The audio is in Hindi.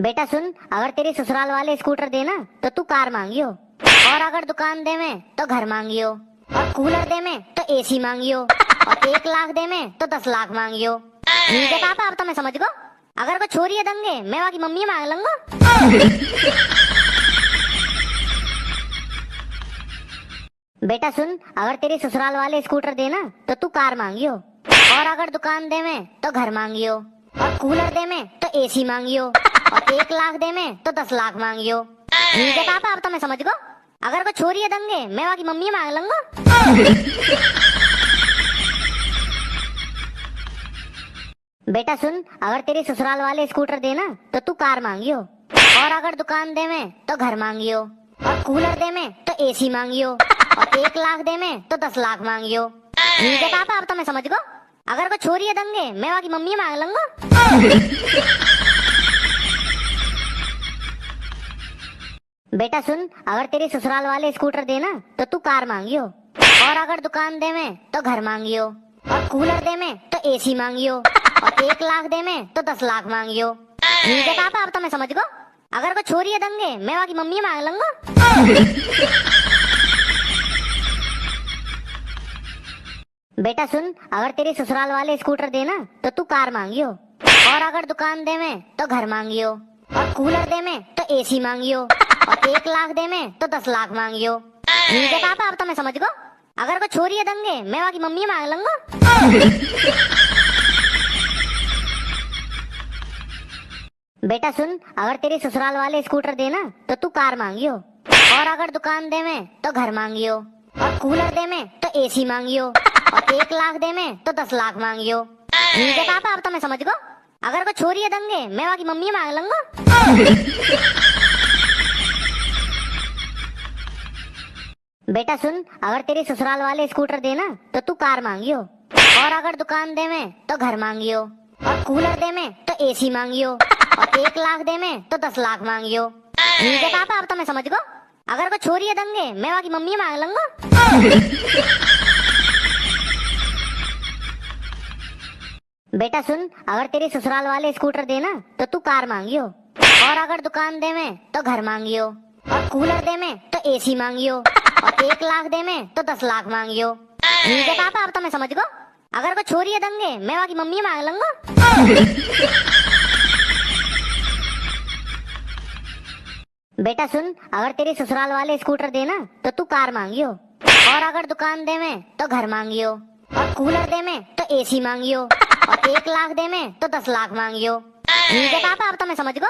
बेटा सुन, अगर तेरी ससुराल वाले स्कूटर देना तो तू कार मांगियो, और अगर दुकान दे में तो घर मांगियो, और कूलर दे में तो एसी मांगियो, और 1 लाख दे में तो 10 लाख मांगियो। ठीक है पापा, अब तो मैं समझ गो। अगर कोई छोरी है दंगे मैं वहाँ की मम्मी मांग लूंगा। बेटा सुन, अगर तेरी ससुराल वाले स्कूटर देना तो तू कार मांगियो, और अगर दुकान दे में तो घर मांगियो, और कूलर दे में तो एसी मांगियो, और 1 लाख दे में तो 10 लाख मांगियो। ठीक है पापा, अब तो मैं समझ गो। अगर कोई छोरी है दंगे मैं वहाँ की मम्मी मांग लूंगा। बेटा सुन, अगर तेरी ससुराल वाले स्कूटर देना तो तू कार मांगियो, और अगर दुकान दे में तो घर मांगियो, और कूलर दे में तो एसी मांगियो, और 1 लाख दे में तो 10 लाख मांगियो। ठीक है पापा, अब तो मैं समझ गो। अगर कोई छोरी है दंगे मैं वहाँ की मम्मी मांग लूंगा। बेटा सुन, अगर तेरी ससुराल वाले स्कूटर देना तो तू कार मांगियो, और अगर दुकान दे में तो घर मांगियो, और कूलर दे में तो एसी मांगियो, और 1 लाख दे में तो 10 लाख मांगियो। ठीक है पापा, अब तो मैं समझ गो। अगर कोई छोरी है दंगे मैं वहाँ की मम्मी मांग लूंगा। बेटा सुन, अगर तेरी ससुराल वाले स्कूटर देना तो तू कार मांगियो, और अगर दुकान दे में तो घर मांगियो, और कूलर दे में तो एसी मांगियो, और 1 लाख दे में तो 10 लाख मांगियो। ठीक है पापा, अब तो मैं समझ गो। अगर कोई छोरी है दंगे मैं वहाँ की मम्मी मांग लूंगा। बेटा सुन, अगर तेरी ससुराल वाले स्कूटर देना तो तू कार मांगियो, और अगर दुकान दे में तो घर मांगियो, और कूलर दे में तो एसी मांगियो, और 1 लाख दे में तो 10 लाख मांगियो। ठीक है पापा, अब तो मैं समझ गो। अगर कोई छोरी है दंगे मैं वहाँ की मम्मी मांग लूंगा। बेटा सुन, अगर तेरी ससुराल वाले स्कूटर देना तो तू कार मांगियो, और अगर दुकान दे में तो घर मांगियो, और कूलर दे में तो एसी मांगियो, और 1 लाख दे में तो 10 लाख मांगियो। ठीक है पापा, अब तो मैं समझ गो। अगर कोई छोरी है दंगे मैं वहाँ की मम्मी मांग लूंगा। बेटा सुन, अगर तेरी ससुराल वाले स्कूटर देना तो तू कार मांगियो, और अगर दुकान दे में तो घर मांगियो, और कूलर दे में तो एसी मांगियो, और 1 लाख दे में तो 10 लाख मांगियो। ठीक है पापा, अब तो मैं समझ गो। अगर कोई छोरी है दंगे मैं वहाँ की मम्मी मांग लूंगा। बेटा सुन, अगर तेरी ससुराल वाले स्कूटर देना तो तू कार मांगियो, और अगर दुकान दे में तो घर मांगियो, और कूलर दे में तो एसी मांगियो, और 1 लाख दे में तो 10 लाख मांगियो। ठीक है पापा, अब तो मैं समझ गो।